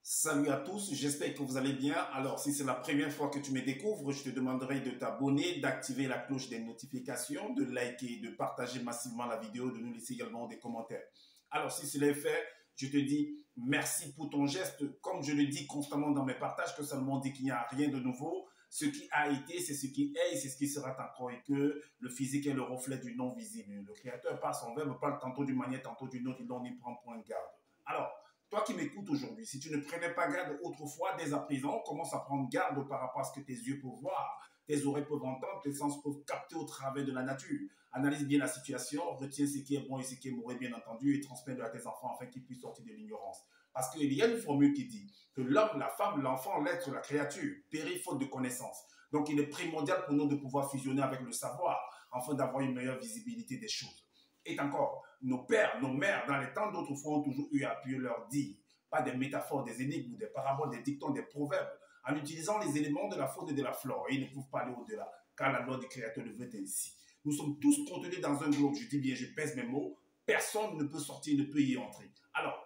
Salut à tous, j'espère que vous allez bien. Alors, si c'est la première fois que tu me découvres, je te demanderai de t'abonner, d'activer la cloche des notifications, de liker, de partager massivement la vidéo, de nous laisser également des commentaires. Alors, si cela est fait, je te dis merci pour ton geste. Comme je le dis constamment dans mes partages, que Salomon dit qu'il n'y a rien de nouveau. Ce qui a été, c'est ce qui est et c'est ce qui sera encore et que le physique est le reflet du non visible. Le Créateur, par son verbe, parle tantôt d'une manière, tantôt d'une autre, il n'en y prend point garde. Alors, toi qui m'écoutes aujourd'hui, si tu ne prenais pas garde autrefois, dès à présent, commence à prendre garde par rapport à ce que tes yeux peuvent voir, tes oreilles peuvent entendre, tes sens peuvent capter au travers de la nature. Analyse bien la situation, retiens ce qui est bon et ce qui est mauvais, bien entendu, et transmets-le à tes enfants afin qu'ils puissent sortir de l'ignorance. Parce qu'il y a une formule qui dit que l'homme, la femme, l'enfant, l'être, la créature périt faute de connaissance. Donc, il est primordial pour nous de pouvoir fusionner avec le savoir afin d'avoir une meilleure visibilité des choses. Et encore, nos pères, nos mères, dans les temps d'autrefois, ont toujours eu à appuyer leur dire, pas des métaphores, des énigmes, des paraboles, des dictons, des proverbes, en utilisant les éléments de la faune et de la flore. Et ils ne peuvent pas aller au-delà, car la loi du Créateur le veut ainsi. Nous sommes tous contenus dans un globe, je dis bien, je pèse mes mots, personne ne peut sortir, ne peut y entrer. Alors,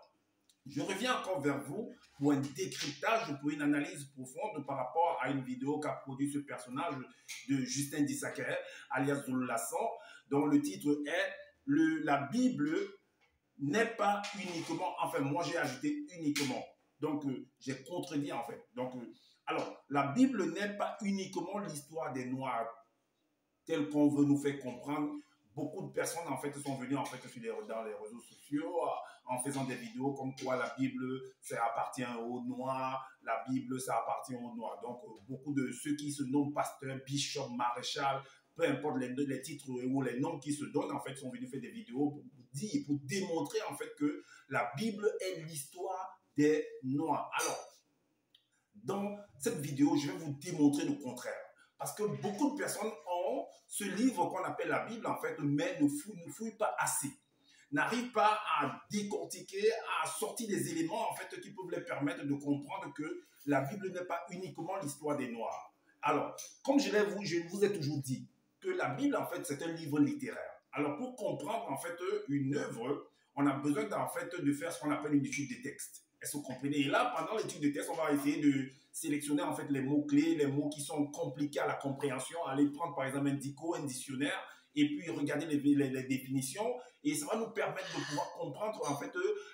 je reviens encore vers vous pour un décryptage, pour une analyse profonde par rapport à une vidéo qu'a produit ce personnage de Justin Dissaker, alias Zulu Lassan, dont le titre est la Bible n'est pas uniquement, enfin moi j'ai ajouté uniquement, donc j'ai contredit en fait. Donc, alors, la Bible n'est pas uniquement l'histoire des Noirs telle qu'on veut nous faire comprendre. Beaucoup de personnes en fait sont venues en fait dans les réseaux sociaux en faisant des vidéos comme quoi la Bible ça appartient aux Noirs, la Bible ça appartient aux Noirs. Donc beaucoup de ceux qui se nomment pasteurs, bishop, maréchal, peu importe les titres ou les noms qui se donnent, en fait, sont venus faire des vidéos pour dire, pour démontrer, en fait, que la Bible est l'histoire des Noirs. Alors, dans cette vidéo, je vais vous démontrer le contraire. Parce que beaucoup de personnes ont ce livre qu'on appelle la Bible, en fait, mais ne fouillent pas assez. N'arrivent pas à décortiquer, à sortir des éléments, en fait, qui peuvent les permettre de comprendre que la Bible n'est pas uniquement l'histoire des Noirs. Alors, comme je vous ai toujours dit, que la Bible, en fait, c'est un livre littéraire. Alors, pour comprendre, en fait, une œuvre, on a besoin, en fait, de faire ce qu'on appelle une étude des textes. Est-ce que vous comprenez? Et là, pendant l'étude des textes, on va essayer de sélectionner, en fait, les mots-clés, les mots qui sont compliqués à la compréhension, aller prendre, par exemple, un dico, un dictionnaire, et puis regarder les définitions, et ça va nous permettre de pouvoir comprendre, en fait,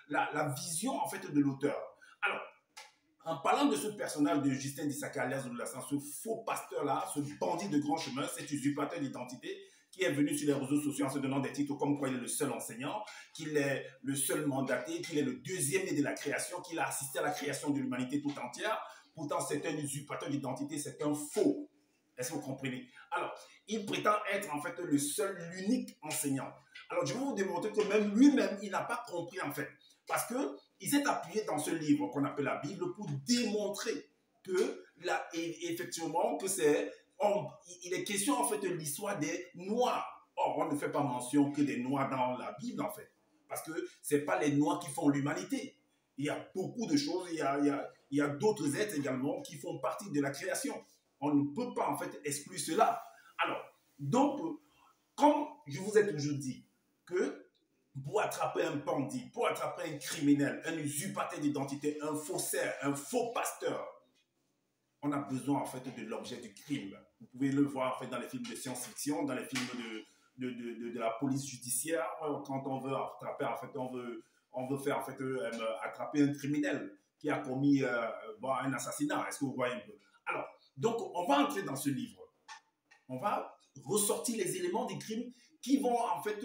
la vision, en fait, de l'auteur. Alors, en parlant de ce personnage de Justin Dissaker, ce faux pasteur-là, ce bandit de grand chemin, cet usurpateur d'identité qui est venu sur les réseaux sociaux en se donnant des titres comme quoi il est le seul enseignant, qu'il est le seul mandaté, qu'il est le deuxième né de la création, qu'il a assisté à la création de l'humanité tout entière. Pourtant, c'est un usurpateur d'identité, c'est un faux. Est-ce que vous comprenez? Alors, il prétend être en fait le seul, l'unique enseignant. Alors, je vais vous démontrer que même lui-même, il n'a pas compris en fait. Parce qu'il s'est appuyé dans ce livre qu'on appelle la Bible pour démontrer que, effectivement, que il est question en fait de l'histoire des Noirs. Or, on ne fait pas mention que des Noirs dans la Bible en fait. Parce que ce n'est pas les Noirs qui font l'humanité. Il y a beaucoup de choses, il y a d'autres êtres également qui font partie de la création. On ne peut pas en fait exclure cela. Alors, donc, comme je vous ai toujours dit que pour attraper un bandit, pour attraper un criminel, un usurpateur d'identité, un faussaire, un faux pasteur, on a besoin en fait de l'objet du crime. Vous pouvez le voir en fait dans les films de science-fiction, dans les films de la police judiciaire, quand on veut attraper en fait, on veut faire en fait attraper un criminel qui a commis un assassinat. Est-ce que vous voyez un peu? Alors, donc on va entrer dans ce livre. On va ressortir les éléments des crimes qui vont en fait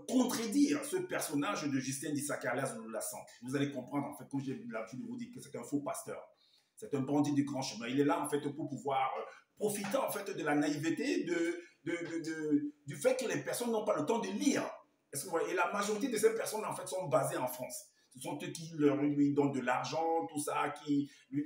contredire ce personnage de Justin Dissaker, alias Zulu Lassan. Vous allez comprendre en fait, comme j'ai l'habitude de vous dire, que c'est un faux pasteur. C'est un bandit du grand chemin. Il est là en fait pour pouvoir profiter en fait de la naïveté, du fait que les personnes n'ont pas le temps de lire. Est-ce que vous voyez? Et la majorité de ces personnes en fait sont basées en France. Ce sont eux qui lui donnent de l'argent, tout ça,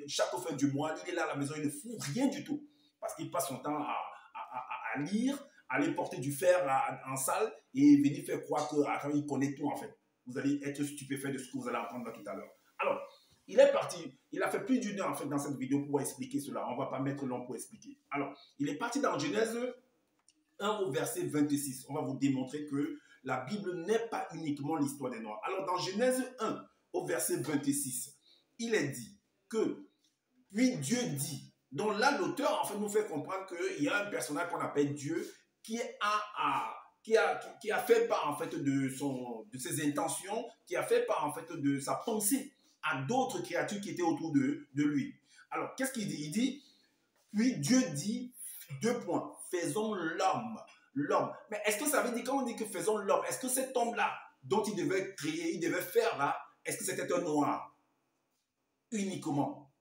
chaque fin du mois, il est là à la maison, il ne fout rien du tout. Parce qu'il passe son temps à lire, à aller porter du fer en salle et venir faire croire qu'il connaît tout en fait. Vous allez être stupéfait de ce que vous allez entendre tout à l'heure. Alors, il est parti, il a fait plus d'une heure en fait dans cette vidéo pour expliquer cela. On ne va pas mettre long pour expliquer. Alors, il est parti dans Genèse 1 au verset 26. On va vous démontrer que la Bible n'est pas uniquement l'histoire des Noirs. Alors, dans Genèse 1 au verset 26, il est dit que, puis Dieu dit. Donc là, l'auteur, en fait, nous fait comprendre qu'il y a un personnage qu'on appelle Dieu qui a fait part, en fait, de ses intentions, qui a fait part, en fait, de sa pensée à d'autres créatures qui étaient autour de lui. Alors, qu'est-ce qu'il dit? Il dit, puis Dieu dit, deux points, faisons l'homme. L'homme. Mais est-ce que ça veut dire, quand on dit que faisons l'homme, est-ce que cet homme-là, dont il devait créer, il devait faire là, est-ce que c'était un noir? Uniquement.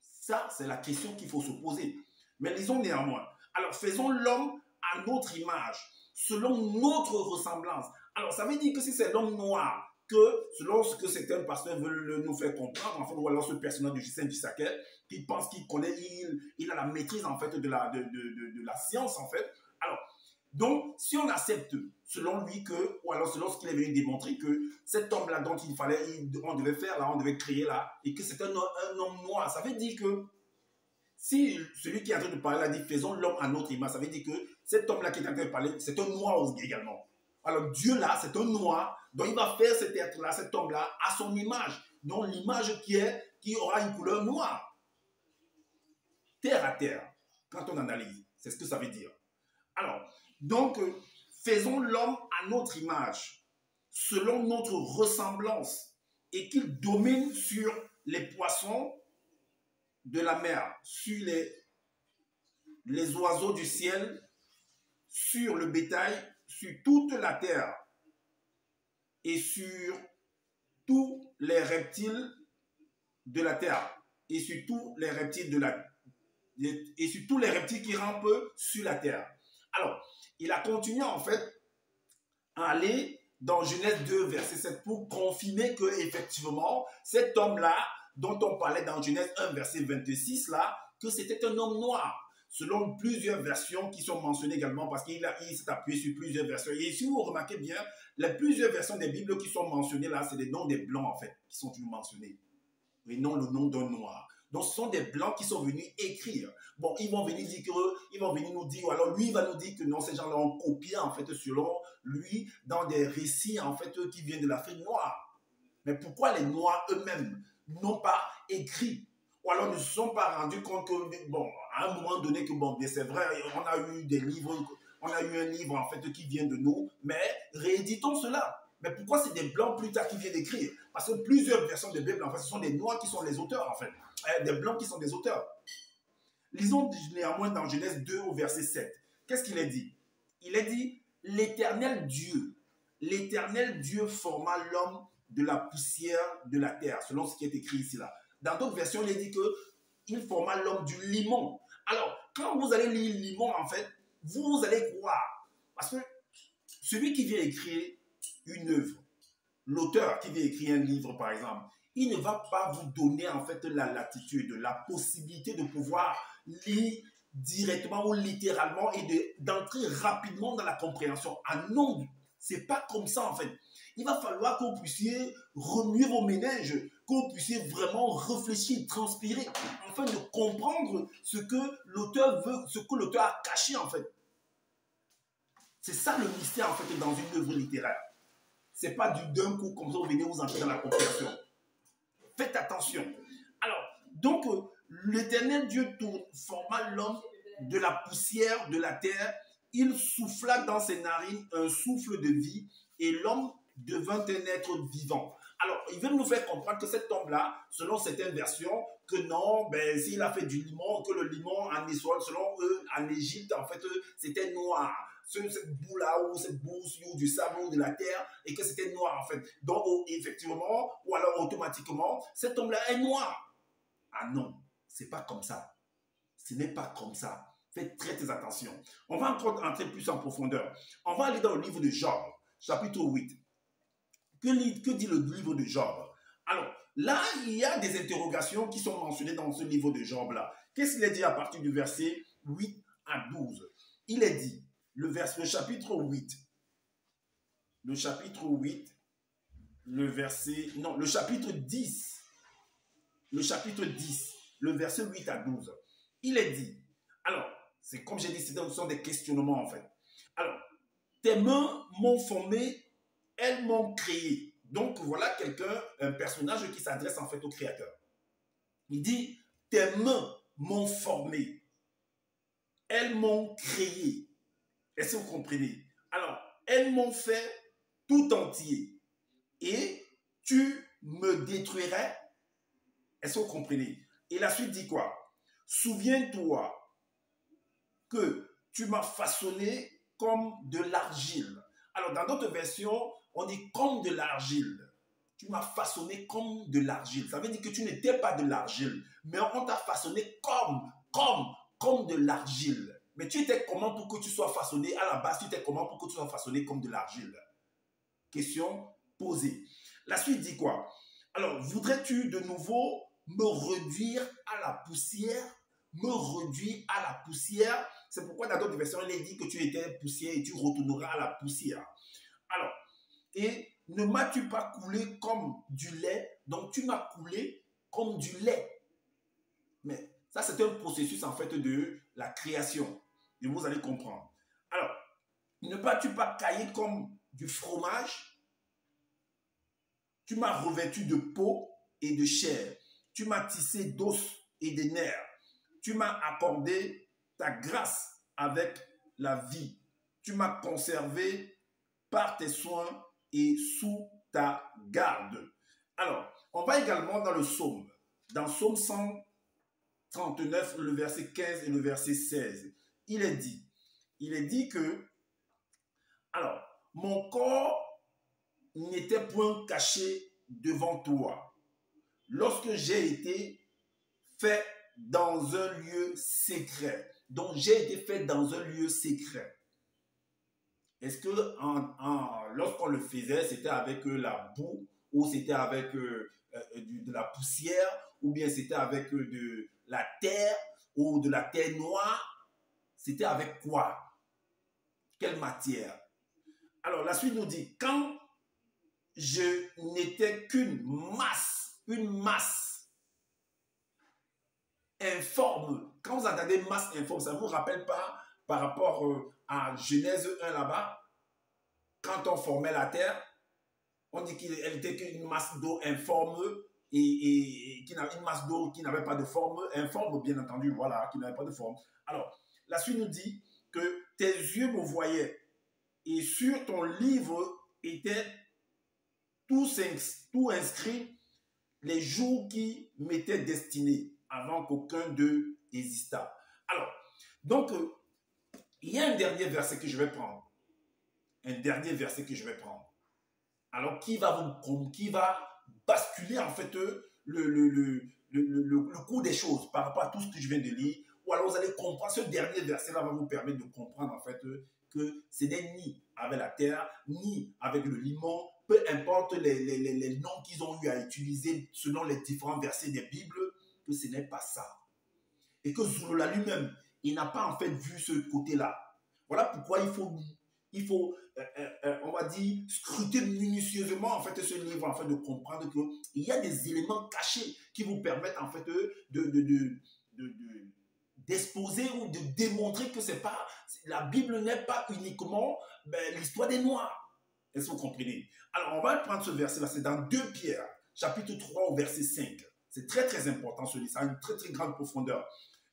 Ça, c'est la question qu'il faut se poser. Mais lisons néanmoins. Alors, faisons l'homme à notre image, selon notre ressemblance. Alors, ça veut dire que si c'est l'homme noir, que selon ce que certains pasteurs veulent nous faire comprendre, en fait, ou alors ce personnage de Justin Dusaquet, qui pense qu'il connaît, il a la maîtrise, en fait, de la science, en fait. Alors, donc, si on accepte, selon lui, que, ou alors selon ce qu'il est venu démontrer, que cet homme-là dont on devait faire là, on devait créer là, et que c'est un homme noir, ça veut dire que si celui qui est en train de parler là dit faisons l'homme à notre image, ça veut dire que cet homme-là qui est en train de parler, c'est un noir également. Alors Dieu là, c'est un noir, donc il va faire cet être-là, cet homme-là, à son image. Donc l'image qui aura une couleur noire. Terre à terre, quand on analyse, c'est ce que ça veut dire. Alors, donc, faisons l'homme à notre image, selon notre ressemblance, et qu'il domine sur les poissons de la mer, sur les oiseaux du ciel, sur le bétail, sur toute la terre, et sur tous les reptiles de la terre, et sur tous les reptiles qui rampent sur la terre. Alors, il a continué en fait à aller dans Genèse 2, verset 7 pour confirmer que effectivement cet homme-là, dont on parlait dans Genèse 1, verset 26, là, que c'était un homme noir, selon plusieurs versions qui sont mentionnées également, parce qu'il s'est appuyé sur plusieurs versions. Et si vous remarquez bien, les plusieurs versions des Bibles qui sont mentionnées là, c'est les noms des Blancs en fait, qui sont toujours mentionnés, et non le nom d'un Noir. Donc, ce sont des Blancs qui sont venus écrire. Bon, ils vont venir nous dire, ou alors lui, il va nous dire que non, ces gens-là ont copié, en fait, selon lui, dans des récits, en fait, qui viennent de l'Afrique noire. Mais pourquoi les Noirs eux-mêmes n'ont pas écrit? Ou alors ne se sont pas rendus compte que, bon, à un moment donné, que bon, c'est vrai, on a eu des livres, on a eu un livre, en fait, qui vient de nous, mais rééditons cela. Mais pourquoi c'est des Blancs plus tard qui viennent d'écrire? Parce que plusieurs versions de Bible, en fait, ce sont des Noirs qui sont les auteurs, en fait. Des Blancs qui sont des auteurs. Lisons néanmoins dans Genèse 2 au verset 7. Qu'est-ce qu'il est dit? Il est dit, l'Éternel Dieu forma l'homme de la poussière de la terre, selon ce qui est écrit ici là. Dans d'autres versions, il est dit qu'il forma l'homme du limon. Alors, quand vous allez lire limon, en fait, vous allez croire. Parce que celui qui vient écrire une œuvre, l'auteur qui vient écrire un livre, par exemple, il ne va pas vous donner en fait la latitude, la possibilité de pouvoir lire directement ou littéralement et d'entrer rapidement dans la compréhension. Ah non, c'est pas comme ça en fait. Il va falloir que vous puissiez remuer vos méninges, que vous puissiez vraiment réfléchir, transpirer, afin de comprendre ce que l'auteur veut, ce que l'auteur a caché en fait. C'est ça le mystère en fait dans une œuvre littéraire. C'est pas d'un coup comme ça vous venez vous entrer dans la compréhension. Faites attention. Alors, donc, l'Éternel Dieu forma l'homme de la poussière de la terre. Il souffla dans ses narines un souffle de vie et l'homme devint un être vivant. Alors, il veut nous faire comprendre que cet homme-là, selon certaines versions, que non, ben, s'il a fait du limon, que le limon en Israël, selon eux, en Égypte, en fait, c'était noir. Cette boue-là, ou cette bouse, ou du sable, ou de la terre, et que c'était noir, en fait. Donc, effectivement, ou alors automatiquement, cet homme-là est noir. Ah non, c'est pas comme ça. Ce n'est pas comme ça. Faites très attention. On va encore entrer plus en profondeur. On va aller dans le livre de Job, chapitre 8. Que dit le livre de Job? Alors, là, il y a des interrogations qui sont mentionnées dans ce livre de Job-là. Qu'est-ce qu'il est dit à partir du verset 8 à 12? Il est dit, le chapitre 8, le chapitre 10, le verset 8 à 12, il est dit, alors, c'est comme j'ai dit, ce sont des questionnements en fait. Alors, tes mains m'ont formé, elles m'ont créé, Donc voilà quelqu'un, un personnage qui s'adresse en fait au Créateur. Il dit, tes mains m'ont formé, elles m'ont créé. Est-ce que vous comprenez? Alors, elles m'ont fait tout entier et tu me détruirais. Est-ce que vous comprenez? Et la suite dit quoi? Souviens-toi que tu m'as façonné comme de l'argile. Alors, dans d'autres versions, on dit comme de l'argile. Tu m'as façonné comme de l'argile. Ça veut dire que tu n'étais pas de l'argile, mais on t'a façonné comme de l'argile. Mais tu étais comment pour que tu sois façonné à la base? Tu étais comment pour que tu sois façonné comme de l'argile? Question posée. La suite dit quoi? Alors, voudrais-tu de nouveau me réduire à la poussière? Me réduire à la poussière? C'est pourquoi dans d'autres versions, il est dit que tu étais poussière et tu retourneras à la poussière. Alors, et ne m'as-tu pas coulé comme du lait? Donc, tu m'as coulé comme du lait. Mais ça, c'est un processus en fait de la création. Et vous allez comprendre. Alors, ne m'as-tu pas caillé comme du fromage? Tu m'as revêtu de peau et de chair. Tu m'as tissé d'os et de nerfs. Tu m'as accordé ta grâce avec la vie. Tu m'as conservé par tes soins et sous ta garde. Alors, on va également dans le psaume. Dans le psaume 139, le verset 15 et le verset 16. Il est dit que, alors, mon corps n'était point caché devant toi lorsque j'ai été fait dans un lieu secret. Donc, j'ai été fait dans un lieu secret. Est-ce que lorsqu'on le faisait, c'était avec la boue ou c'était avec de la poussière ou bien c'était avec de la terre ou de la terre noire? C'était avec quoi? Quelle matière? Alors, la suite nous dit, quand je n'étais qu'une masse informe. Quand vous entendez masse informe, ça ne vous rappelle pas par rapport à Genèse 1 là-bas, quand on formait la terre, on dit qu'elle était qu'une masse d'eau informe et une masse d'eau qui n'avait pas de forme, informe bien entendu, voilà, qui n'avait pas de forme. Alors, la suite nous dit que tes yeux me voyaient et sur ton livre étaient tout inscrit les jours qui m'étaient destinés avant qu'aucun d'eux existât. Alors, donc, il y a un dernier verset que je vais prendre. Alors, qui va basculer en fait le cours des choses par rapport à tout ce que je viens de lire. Ou alors vous allez comprendre, ce dernier verset-là va vous permettre de comprendre en fait que ce n'est ni avec la terre, ni avec le limon, peu importe les noms qu'ils ont eu à utiliser selon les différents versets des Bibles, que ce n'est pas ça. Et que Zouloula lui-même, il n'a pas en fait vu ce côté-là. Voilà pourquoi il faut on va dire, scruter minutieusement en fait ce livre, en fait de comprendre qu'il y a des éléments cachés qui vous permettent en fait d'exposer ou de démontrer que c'est pas, la Bible n'est pas uniquement l'histoire des Noirs. Est-ce que vous comprenez? Alors on va prendre ce verset-là, c'est dans 2 Pierre, chapitre 3 au verset 5. C'est très très important ce livre, ça a une très très grande profondeur.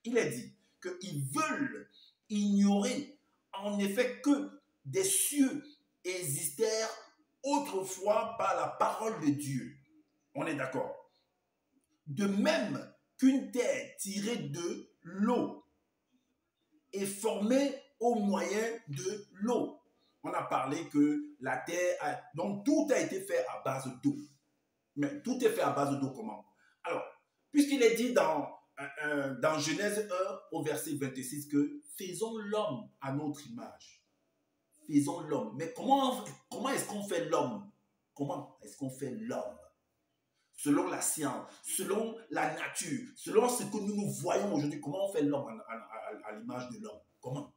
Il est dit qu'ils veulent ignorer en effet que des cieux existèrent autrefois par la parole de Dieu. On est d'accord? De même qu'une terre tirée de l'eau est formée au moyen de l'eau. On a parlé que la terre, donc tout a été fait à base d'eau. Mais tout est fait à base d'eau comment? Alors, puisqu'il est dit dans Genèse 1 au verset 26 que faisons l'homme à notre image. Faisons l'homme. Mais comment est-ce qu'on fait l'homme? Comment est-ce qu'on fait l'homme? Selon la science, selon la nature, selon ce que nous voyons aujourd'hui, comment on fait l'homme à l'image de l'homme? Comment?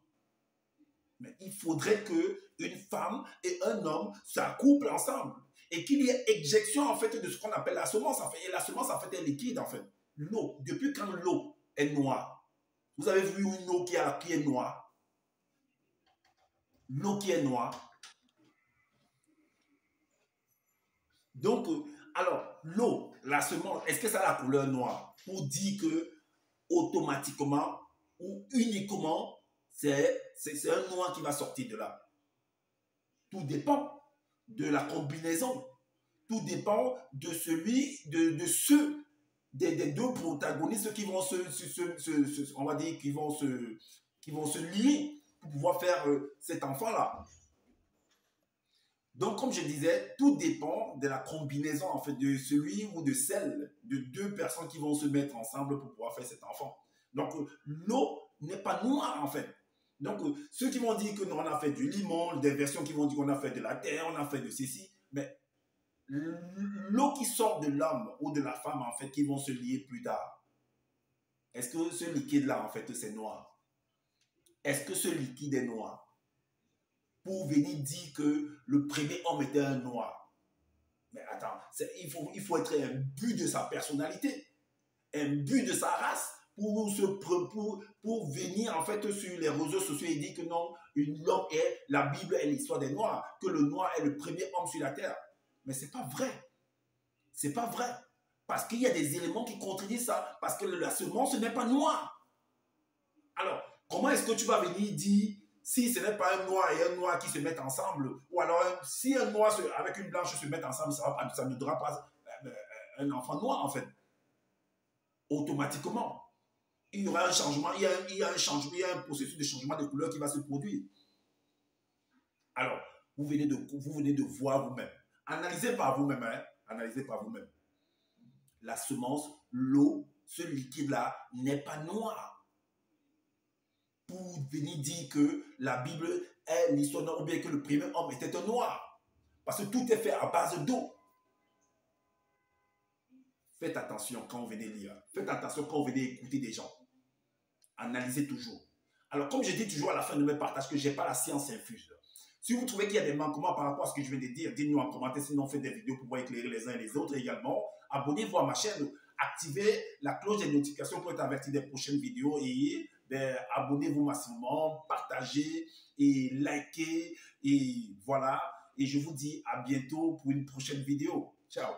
Mais il faudrait qu'une femme et un homme s'accouplent ensemble et qu'il y ait éjection en fait de ce qu'on appelle la semence. En fait. Et la semence en fait est liquide en fait. L'eau, depuis quand l'eau est noire? Vous avez vu une eau qui est noire? L'eau qui est noire. Donc, alors, l'eau, la semence, est-ce que ça a la couleur noire? Pour dire que automatiquement ou uniquement, c'est un noir qui va sortir de là. Tout dépend de la combinaison. Tout dépend de ceux, des deux protagonistes qui vont on va dire, qui vont se lier pour pouvoir faire cet enfant-là. Donc, comme je disais, tout dépend de la combinaison, en fait, de celui ou de celle, de deux personnes qui vont se mettre ensemble pour pouvoir faire cet enfant. Donc, l'eau n'est pas noire, en fait. Donc, ceux qui vont dire que nous, on a fait du limon, des versions qui vont dire qu'on a fait de la terre, on a fait de ceci, mais l'eau qui sort de l'homme ou de la femme, en fait, qui vont se lier plus tard, est-ce que ce liquide-là, en fait, c'est noir? Est-ce que ce liquide est noir? Pour venir dire que le premier homme était un noir. Mais attends, il faut être un but de sa personnalité, un but de sa race, pour venir en fait sur les réseaux sociaux et dire que non, l'homme est, la Bible est l'histoire des noirs, que le noir est le premier homme sur la terre. Mais c'est pas vrai. C'est pas vrai. Parce qu'il y a des éléments qui contredisent ça. Parce que la semence n'est pas noire. Alors, comment est-ce que tu vas venir dire si ce n'est pas un noir et un noir qui se mettent ensemble, ou alors si un noir avec une blanche se mettent ensemble, ça ne donnera pas un enfant noir en fait. Automatiquement, il y aura un changement, il y a un processus de changement de couleur qui va se produire. Alors, vous venez de voir vous-même. Analysez par vous-même, hein? Analysez par vous-même. La semence, l'eau, ce liquide-là n'est pas noir. Pour venir dire que la Bible est l'histoire noire ou bien que le premier homme était un noir. Parce que tout est fait à base d'eau. Faites attention quand vous venez lire. Faites attention quand vous venez écouter des gens. Analysez toujours. Alors, comme je dis toujours à la fin de mes partages que je n'ai pas la science infuse. Si vous trouvez qu'il y a des manquements par rapport à ce que je viens de dire, dites-nous en commentaire, sinon on fait des vidéos pour pouvoir éclairer les uns et les autres également. Abonnez-vous à ma chaîne, activez la cloche des notifications pour être averti des prochaines vidéos et abonnez-vous massivement, partagez et likez et voilà. Et je vous dis à bientôt pour une prochaine vidéo. Ciao.